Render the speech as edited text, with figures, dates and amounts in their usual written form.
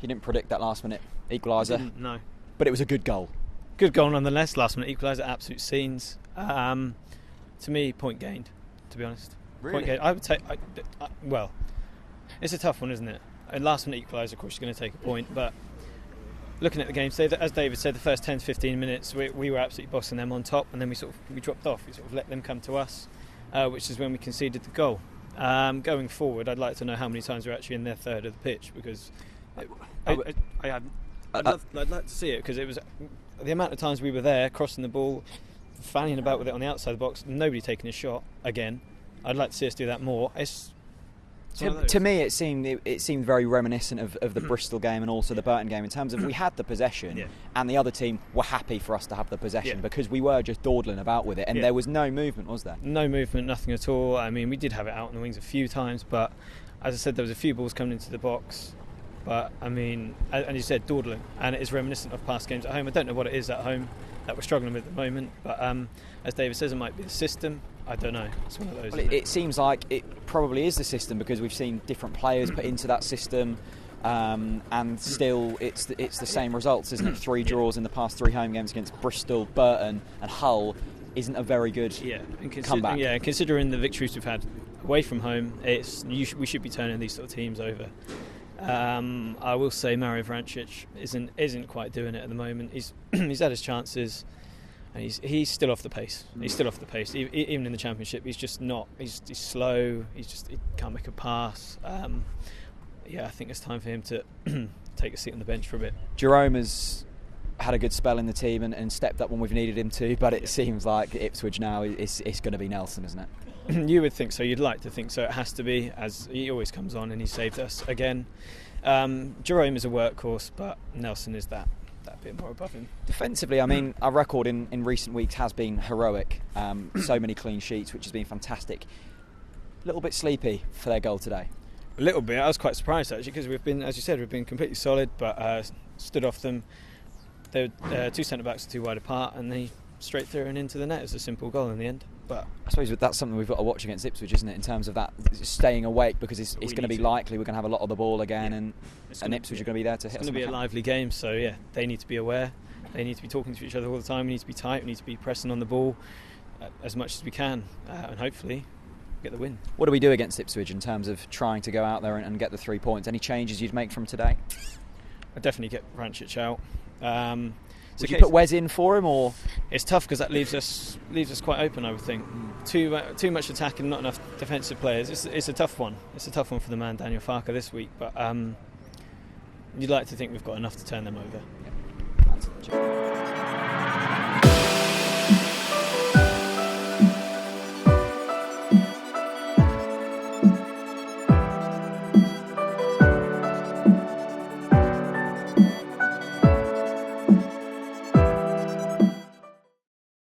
You didn't predict that last-minute equaliser. No. But it was a good goal. Good goal nonetheless. Last-minute equaliser, absolute scenes. To me, point gained, to be honest. Really? Point gained. I would take... well, it's a tough one, isn't it? A last-minute equaliser, of course, you're going to take a point, but looking at the game, as David said, the first 10 to 15 minutes, we were absolutely bossing them on top, and then we dropped off. We sort of let them come to us, which is when we conceded the goal. Going forward, I'd like to know how many times we're actually in their third of the pitch, because I'd like to see it, because it was the amount of times we were there, crossing the ball, fanning about with it on the outside of the box, nobody taking a shot again. I'd like to see us do that more. To me, it seemed very reminiscent of the Bristol game and also the Burton game, in terms of we had the possession and the other team were happy for us to have the possession because we were just dawdling about with it, and there was no movement, was there? No movement, nothing at all. I mean, we did have it out on the wings a few times, but as I said, there was a few balls coming into the box. But I mean, and you said dawdling, and it is reminiscent of past games at home. I don't know what it is at home that we're struggling with at the moment, but as David says, it might be the system. I don't know. It's one of those. Well, it seems like it probably is the system, because we've seen different players put into that system, and still it's the same results, isn't it? 3 draws in the past 3 home games against Bristol, Burton, and Hull isn't a very good comeback. Yeah, considering the victories we've had away from home, we should be turning these sort of teams over. I will say Mario Vrancic isn't quite doing it at the moment. He's had his chances, and he's still off the pace. He's still off the pace. Even in the Championship, he's just not. He's slow. He can't make a pass. I think it's time for him to take a seat on the bench for a bit. Jerome has had a good spell in the team and stepped up when we've needed him to, but it seems like Ipswich now it's going to be Nelson, isn't it? You would think so. You'd like to think so. It has to be, as he always comes on and he saved us again. Jerome is a workhorse, but Nelson is that bit more above him. Defensively, I mean, our record in recent weeks has been heroic. So many clean sheets, which has been fantastic. A little bit sleepy for their goal today. A little bit. I was quite surprised actually, because we've been, as you said, we've been completely solid, but stood off them. They were 2 centre backs too wide apart, and they straight through and into the net. It's a simple goal in the end. But I suppose that's something we've got to watch against Ipswich, isn't it, in terms of that staying awake, because it's going to be likely we're going to have a lot of the ball again, and Ipswich are going to be there to hit us. It's going to be a lively game, so yeah, they need to be aware. They need to be talking to each other all the time. We need to be tight. We need to be pressing on the ball as much as we can, and hopefully get the win. What do we do against Ipswich in terms of trying to go out there and get the 3 points? Any changes you'd make from today? I'd definitely get Vrancic out. Would you put Wes in for him, or? It's tough, because that leaves us quite open, I would think. Too much attack and not enough defensive players. It's a tough one. It's a tough one for the man Daniel Farker this week, but you'd like to think we've got enough to turn them over. Yeah.